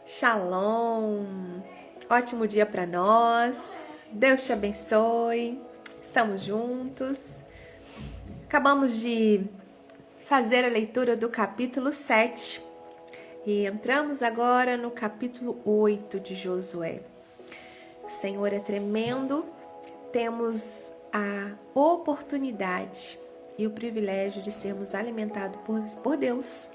Shalom! Ótimo dia para nós. Deus te abençoe. Estamos juntos. Acabamos de fazer a leitura do capítulo 7 e entramos agora no capítulo 8 de Josué. O Senhor é tremendo. Temos a oportunidade e o privilégio de sermos alimentados por Deus,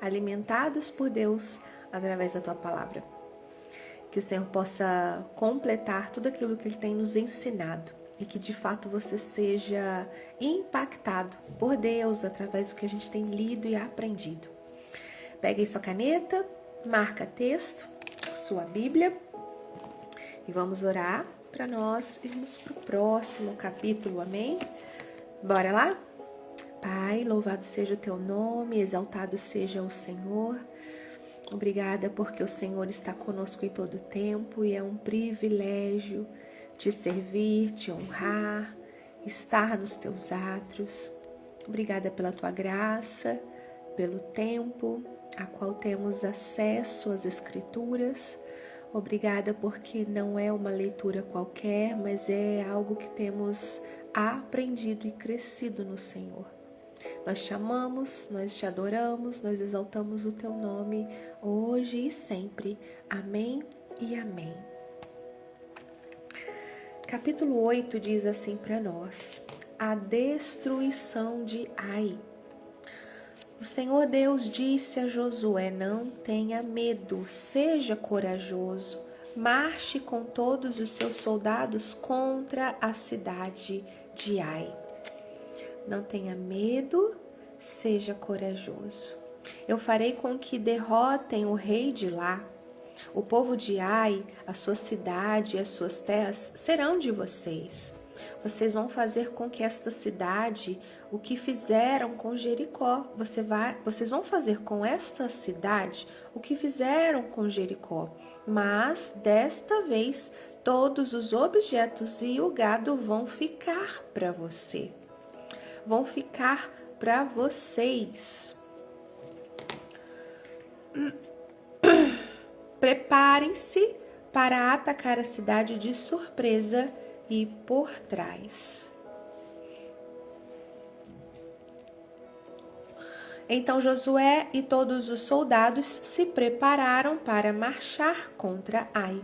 alimentados por Deus através da tua palavra. Que o Senhor possa completar tudo aquilo que Ele tem nos ensinado e que de fato você seja impactado por Deus através do que a gente tem lido e aprendido. Pegue aí sua caneta, marca texto, sua Bíblia e vamos orar para nós irmos para o próximo capítulo, amém? Bora lá? Pai, louvado seja o teu nome, exaltado seja o Senhor. Obrigada porque o Senhor está conosco em todo o tempo e é um privilégio te servir, te honrar, estar nos teus átrios. Obrigada pela tua graça, pelo tempo a qual temos acesso às Escrituras. Obrigada porque não é uma leitura qualquer, mas é algo que temos aprendido e crescido no Senhor. Nós te amamos, nós te adoramos, nós exaltamos o teu nome hoje e sempre. Amém e amém. Capítulo 8 diz assim para nós: a destruição de Ai. O Senhor Deus disse a Josué: não tenha medo, seja corajoso, marche com todos os seus soldados contra a cidade de Ai. Não tenha medo, seja corajoso. Eu farei com que derrotem o rei de lá. O povo de Ai, a sua cidade e as suas terras serão de vocês. Vocês vão fazer com que esta cidade o que fizeram com Jericó. Vocês vão fazer com esta cidade o que fizeram com Jericó. Mas desta vez todos os objetos e o gado vão ficar para você. Vão ficar para vocês. Preparem-se para atacar a cidade de surpresa e por trás. Então Josué e todos os soldados se prepararam para marchar contra Ai.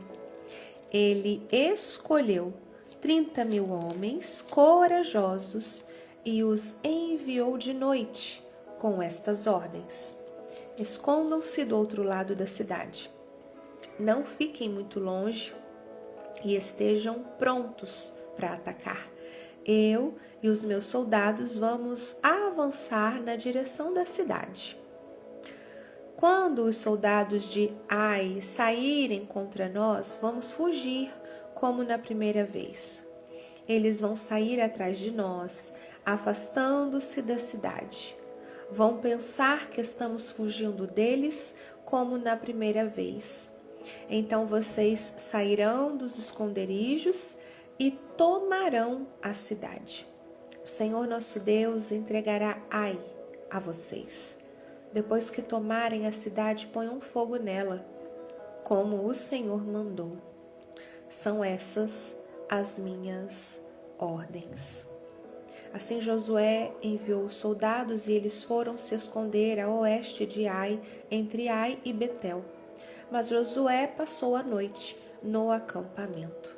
Ele escolheu 30.000 homens corajosos e os enviou de noite com estas ordens: escondam-se do outro lado da cidade. Não fiquem muito longe e estejam prontos para atacar. Eu e os meus soldados vamos avançar na direção da cidade. Quando os soldados de Ai saírem contra nós, vamos fugir como na primeira vez. Eles vão sair atrás de nós, afastando-se da cidade. Vão pensar que estamos fugindo deles como na primeira vez. Então vocês sairão dos esconderijos e tomarão a cidade. O Senhor nosso Deus entregará Ai a vocês. Depois que tomarem a cidade, ponham fogo nela, como o Senhor mandou. São essas as minhas ordens. Assim Josué enviou os soldados e eles foram se esconder a oeste de Ai, entre Ai e Betel. Mas Josué passou a noite no acampamento.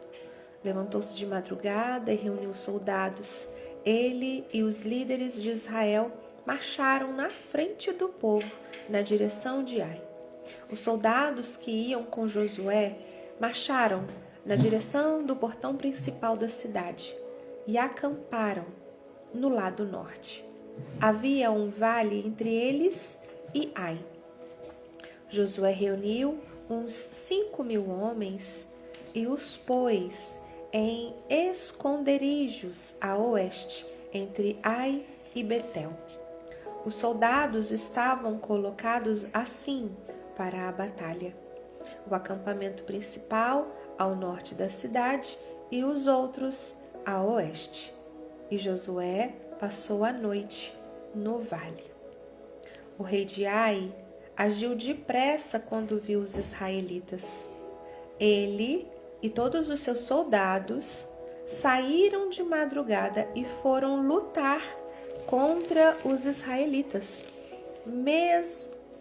Levantou-se de madrugada e reuniu os soldados. Ele e os líderes de Israel marcharam na frente do povo, na direção de Ai. Os soldados que iam com Josué marcharam na direção do portão principal da cidade e acamparam no lado norte. Havia um vale entre eles e Ai. Josué reuniu uns 5.000 homens e os pôs em esconderijos a oeste, entre Ai e Betel. Os soldados estavam colocados assim para a batalha: o acampamento principal ao norte da cidade e os outros a oeste. E Josué passou a noite no vale. O rei de Ai agiu depressa quando viu os israelitas. Ele e todos os seus soldados saíram de madrugada e foram lutar contra os israelitas,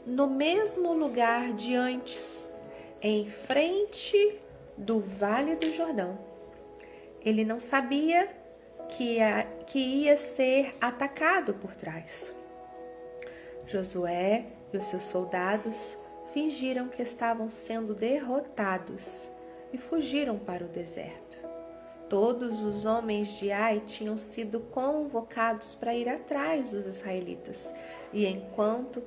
no mesmo lugar de antes, em frente do Vale do Jordão. Ele não sabia que ia ser atacado por trás. Josué e os seus soldados fingiram que estavam sendo derrotados e fugiram para o deserto. Todos os homens de Ai tinham sido convocados para ir atrás dos israelitas, e enquanto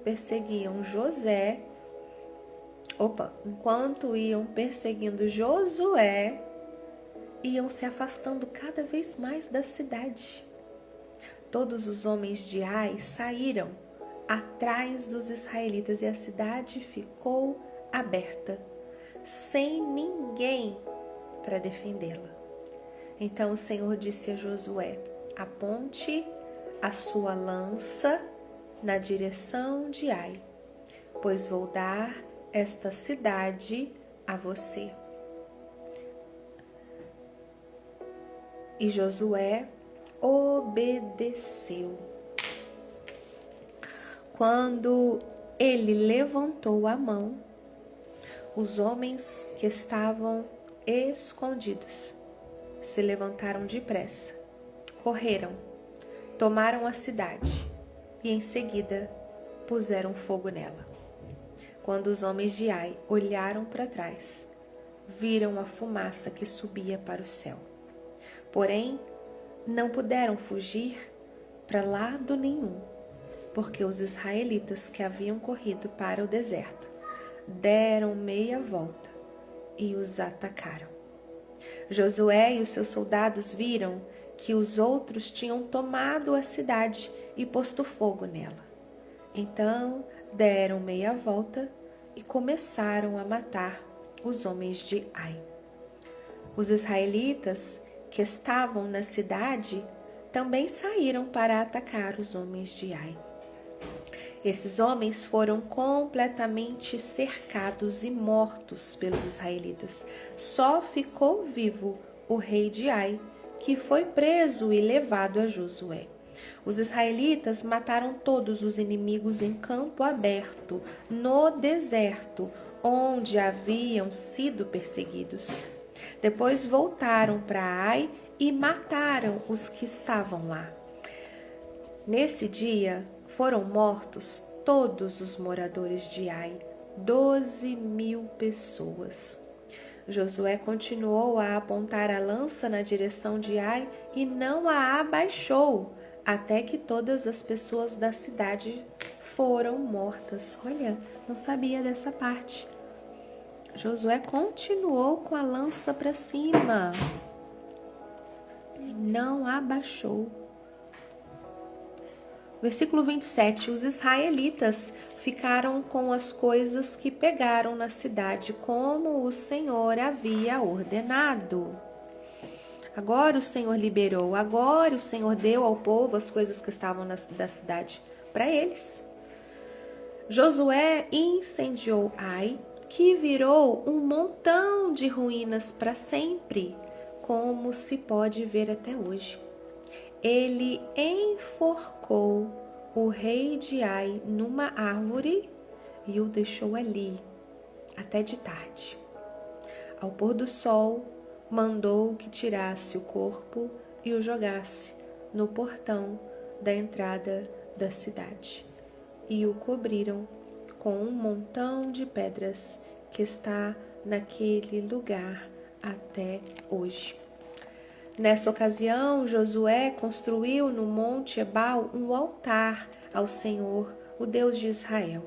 iam perseguindo Josué, iam se afastando cada vez mais da cidade. Todos os homens de Ai saíram atrás dos israelitas e a cidade ficou aberta, sem ninguém para defendê-la. Então o Senhor disse a Josué: aponte a sua lança na direção de Ai, pois vou dar esta cidade a você. E Josué obedeceu. Quando ele levantou a mão, os homens que estavam escondidos se levantaram depressa, correram, tomaram a cidade e em seguida puseram fogo nela. Quando os homens de Ai olharam para trás, viram a fumaça que subia para o céu. Porém, não puderam fugir para lado nenhum, porque os israelitas que haviam corrido para o deserto deram meia volta e os atacaram. Josué e os seus soldados viram que os outros tinham tomado a cidade e posto fogo nela. Então deram meia volta e começaram a matar os homens de Ai. Os israelitas que estavam na cidade também saíram para atacar os homens de Ai. Esses homens foram completamente cercados e mortos pelos israelitas. Só ficou vivo o rei de Ai, que foi preso e levado a Josué. Os israelitas mataram todos os inimigos em campo aberto, no deserto, onde haviam sido perseguidos. Depois voltaram para Ai e mataram os que estavam lá. Nesse dia foram mortos todos os moradores de Ai, 12.000 pessoas. Josué continuou a apontar a lança na direção de Ai e não a abaixou, até que todas as pessoas da cidade foram mortas. Olha, não sabia dessa parte. Josué continuou com a lança para cima e não abaixou. Versículo 27, os israelitas ficaram com as coisas que pegaram na cidade, como o Senhor havia ordenado. Agora o Senhor liberou, agora o Senhor deu ao povo as coisas que estavam da cidade para eles. Josué incendiou Ai, que virou um montão de ruínas para sempre, como se pode ver até hoje. Ele enforcou o rei de Ai numa árvore e o deixou ali até de tarde. Ao pôr do sol, mandou que tirasse o corpo e o jogasse no portão da entrada da cidade. E o cobriram com um montão de pedras que está naquele lugar até hoje. Nessa ocasião, Josué construiu no Monte Ebal um altar ao Senhor, o Deus de Israel.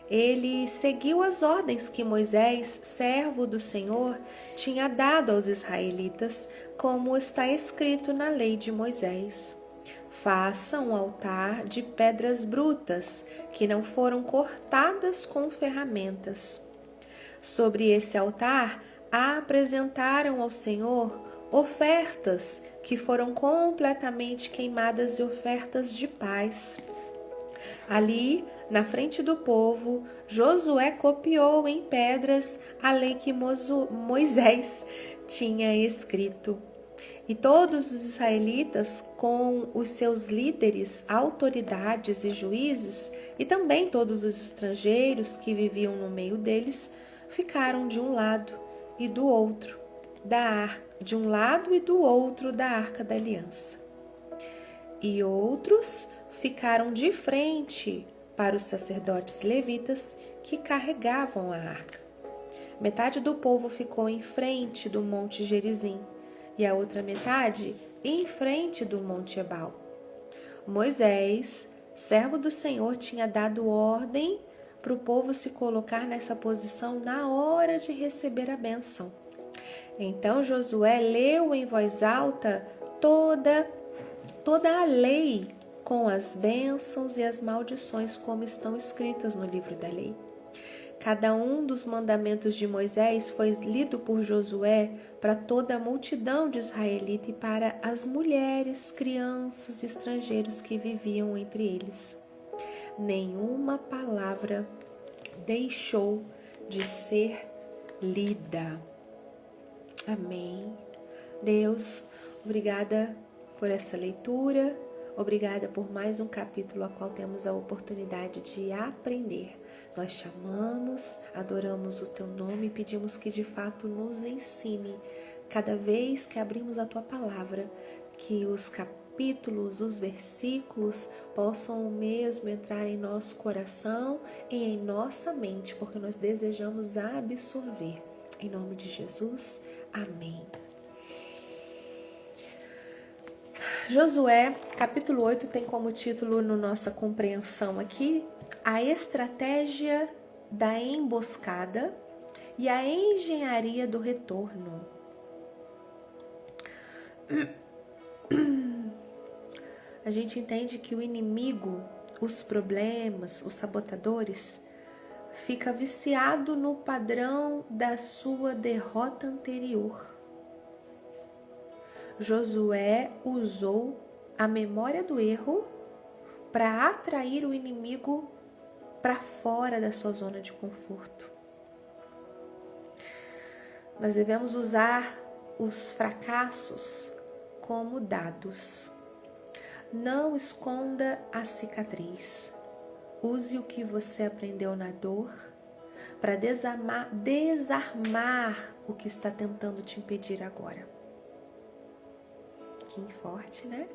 Ele seguiu as ordens que Moisés, servo do Senhor, tinha dado aos israelitas, como está escrito na lei de Moisés. Faça um altar de pedras brutas, que não foram cortadas com ferramentas. Sobre esse altar, apresentaram ao Senhor ofertas que foram completamente queimadas e ofertas de paz. Ali, na frente do povo, Josué copiou em pedras a lei que Moisés tinha escrito. E todos os israelitas, com os seus líderes, autoridades e juízes, e também todos os estrangeiros que viviam no meio deles, ficaram de um lado e do outro da Arca da Aliança. E outros ficaram de frente para os sacerdotes levitas que carregavam a arca. Metade do povo ficou em frente do Monte Gerizim e a outra metade em frente do Monte Ebal. Moisés, servo do Senhor, tinha dado ordem para o povo se colocar nessa posição na hora de receber a bênção. Então Josué leu em voz alta toda a lei com as bênçãos e as maldições como estão escritas no livro da lei. Cada um dos mandamentos de Moisés foi lido por Josué para toda a multidão de israelitas e para as mulheres, crianças e estrangeiros que viviam entre eles. Nenhuma palavra deixou de ser lida. Amém. Deus, obrigada por essa leitura. Obrigada por mais um capítulo a qual temos a oportunidade de aprender. Nós te amamos, adoramos o teu nome e pedimos que de fato nos ensine cada vez que abrimos a tua palavra, que os capítulos, os versículos possam mesmo entrar em nosso coração e em nossa mente, porque nós desejamos absorver. Em nome de Jesus, amém. Josué, capítulo 8, tem como título na nossa compreensão aqui, a estratégia da emboscada e a engenharia do retorno. A gente entende que o inimigo, os problemas, os sabotadores, fica viciado no padrão da sua derrota anterior. Josué usou a memória do erro para atrair o inimigo para fora da sua zona de conforto. Nós devemos usar os fracassos como dados. Não esconda a cicatriz. Use o que você aprendeu na dor para desarmar o que está tentando te impedir agora. Que forte, né?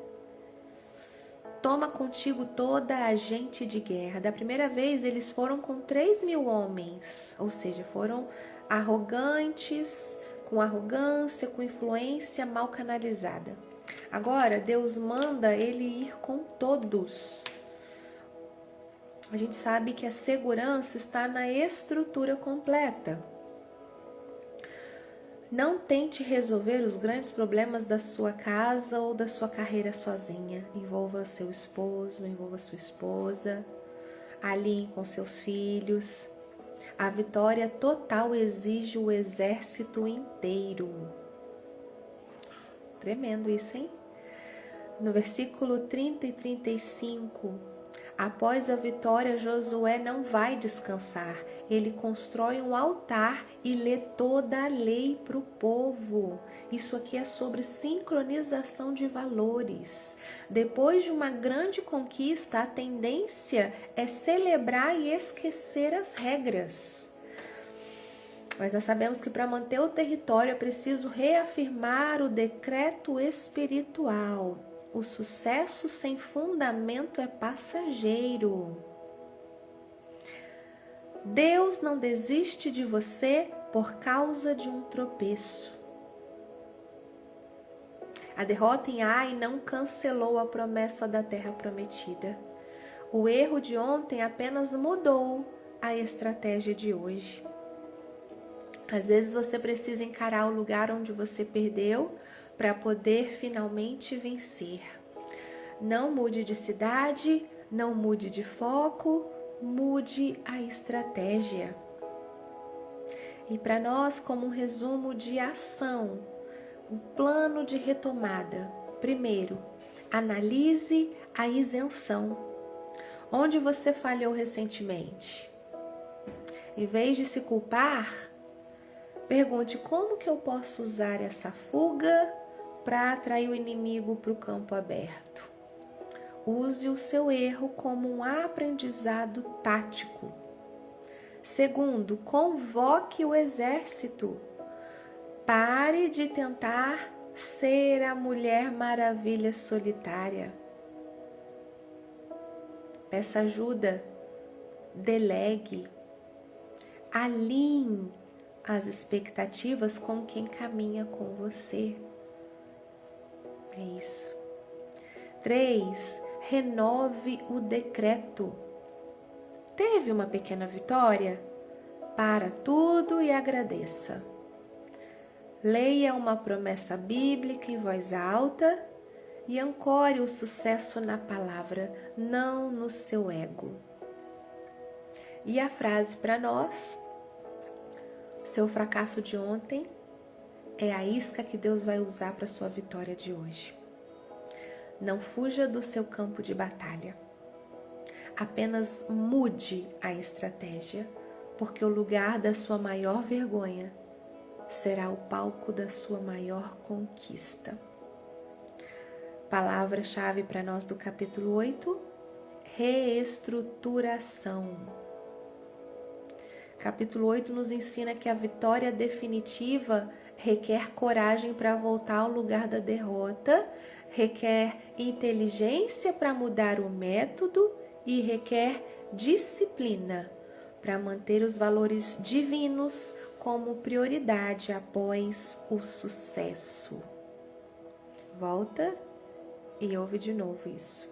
Toma contigo toda a gente de guerra. Da primeira vez, eles foram com 3.000 homens, ou seja, foram arrogantes, com arrogância, com influência mal canalizada. Agora, Deus manda ele ir com todos. A gente sabe que a segurança está na estrutura completa. Não tente resolver os grandes problemas da sua casa ou da sua carreira sozinha. Envolva seu esposo, envolva sua esposa, alinhe com seus filhos. A vitória total exige o exército inteiro. Tremendo isso, hein? No versículo 30 e 35, após a vitória, Josué não vai descansar. Ele constrói um altar e lê toda a lei para o povo. Isso aqui é sobre sincronização de valores. Depois de uma grande conquista, a tendência é celebrar e esquecer as regras. Mas nós sabemos que para manter o território é preciso reafirmar o decreto espiritual. O sucesso sem fundamento é passageiro. Deus não desiste de você por causa de um tropeço. A derrota em Ai não cancelou a promessa da terra prometida. O erro de ontem apenas mudou a estratégia de hoje. Às vezes você precisa encarar o lugar onde você perdeu para poder finalmente vencer. Não mude de cidade, não mude de foco, mude a estratégia. E para nós, como um resumo de ação, um plano de retomada. Primeiro, analise a isenção. Onde você falhou recentemente? Em vez de se culpar, pergunte como que eu posso usar essa fuga para atrair o inimigo para o campo aberto. Use o seu erro como um aprendizado tático. Segundo, convoque o exército. Pare de tentar ser a Mulher Maravilha solitária. Peça ajuda, delegue, alinhe as expectativas com quem caminha com você. É isso. 3. Renove o decreto. Teve uma pequena vitória? Para tudo e agradeça. Leia uma promessa bíblica em voz alta e ancore o sucesso na palavra, não no seu ego. E a frase para nós: seu fracasso de ontem é a isca que Deus vai usar para sua vitória de hoje. Não fuja do seu campo de batalha. Apenas mude a estratégia, porque o lugar da sua maior vergonha será o palco da sua maior conquista. Palavra-chave para nós do capítulo 8, reestruturação. Capítulo 8 nos ensina que a vitória definitiva requer coragem para voltar ao lugar da derrota, requer inteligência para mudar o método e requer disciplina para manter os valores divinos como prioridade após o sucesso. Volta e ouve de novo isso.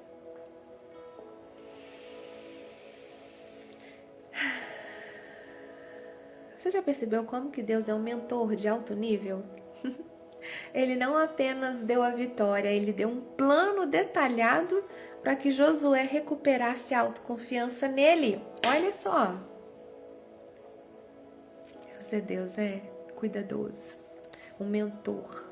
Você já percebeu como que Deus é um mentor de alto nível? Ele não apenas deu a vitória, ele deu um plano detalhado para que Josué recuperasse a autoconfiança nele. Olha só. Deus é cuidadoso, um mentor.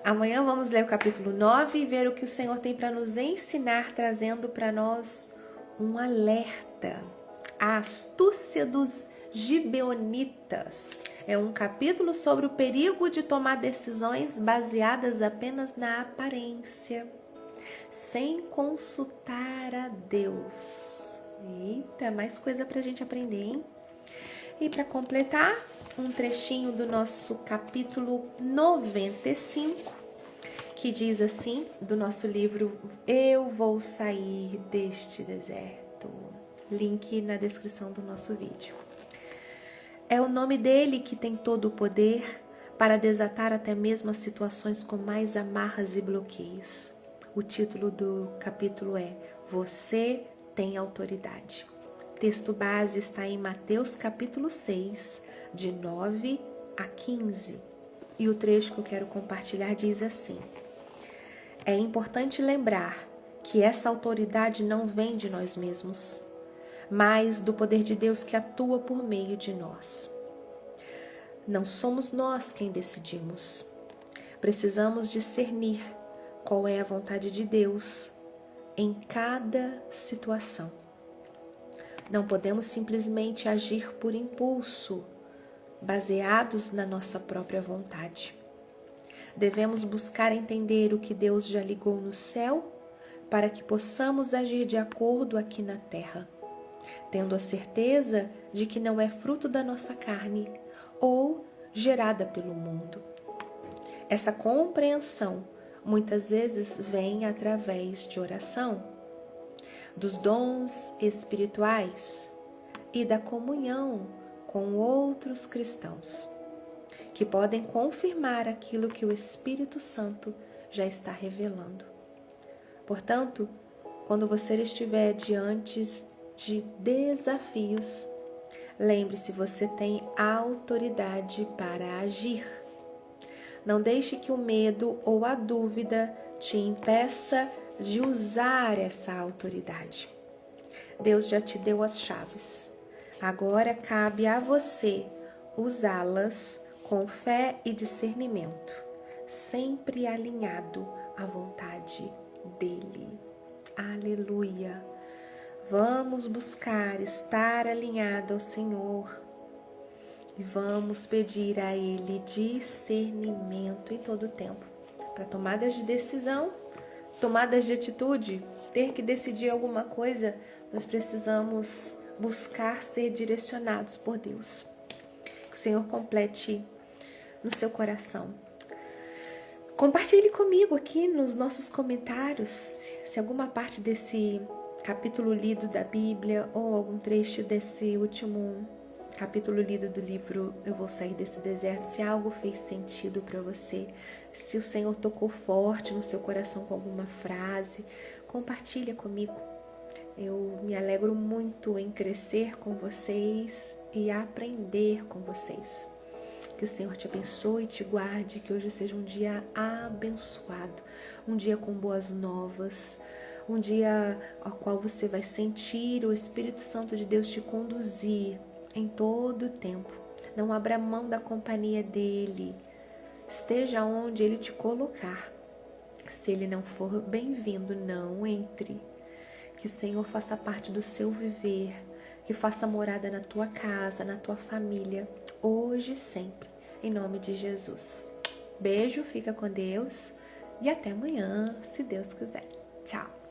Amanhã vamos ler o capítulo 9 e ver o que o Senhor tem para nos ensinar, trazendo para nós um alerta. A astúcia dos gibeonitas. É um capítulo sobre o perigo de tomar decisões baseadas apenas na aparência, sem consultar a Deus. Eita, mais coisa para a gente aprender, hein? E para completar, um trechinho do nosso capítulo 95, que diz assim, do nosso livro Eu Vou Sair Deste Deserto. Link na descrição do nosso vídeo. É o nome dele que tem todo o poder para desatar até mesmo as situações com mais amarras e bloqueios. O título do capítulo é Você tem autoridade. O texto base está em Mateus capítulo 6, de 9 a 15. E o trecho que eu quero compartilhar diz assim: é importante lembrar que essa autoridade não vem de nós mesmos, mas do poder de Deus que atua por meio de nós. Não somos nós quem decidimos. Precisamos discernir qual é a vontade de Deus em cada situação. Não podemos simplesmente agir por impulso, baseados na nossa própria vontade. Devemos buscar entender o que Deus já ligou no céu para que possamos agir de acordo aqui na terra, tendo a certeza de que não é fruto da nossa carne ou gerada pelo mundo. Essa compreensão muitas vezes vem através de oração, dos dons espirituais e da comunhão com outros cristãos, que podem confirmar aquilo que o Espírito Santo já está revelando. Portanto, quando você estiver diante de desafios, lembre-se, você tem autoridade para agir. Não deixe que o medo ou a dúvida te impeça de usar essa autoridade. Deus já te deu as chaves. Agora cabe a você usá-las com fé e discernimento, sempre alinhado à vontade dele. Aleluia. Vamos buscar estar alinhado ao Senhor e vamos pedir a Ele discernimento em todo o tempo. Para tomadas de decisão, tomadas de atitude, ter que decidir alguma coisa, nós precisamos buscar ser direcionados por Deus. Que o Senhor complete no seu coração. Compartilhe comigo aqui nos nossos comentários se alguma parte desse capítulo lido da Bíblia ou algum trecho desse último capítulo lido do livro Eu Vou Sair Desse Deserto, se algo fez sentido para você, se o Senhor tocou forte no seu coração com alguma frase, compartilha comigo. Eu me alegro muito em crescer com vocês e aprender com vocês. Que o Senhor te abençoe e te guarde, que hoje seja um dia abençoado, um dia com boas novas, um dia ao qual você vai sentir o Espírito Santo de Deus te conduzir em todo o tempo. Não abra mão da companhia dele, esteja onde ele te colocar. Se ele não for bem-vindo, não entre. Que o Senhor faça parte do seu viver, que faça morada na tua casa, na tua família, hoje e sempre, em nome de Jesus. Beijo, fica com Deus e até amanhã, se Deus quiser. Tchau!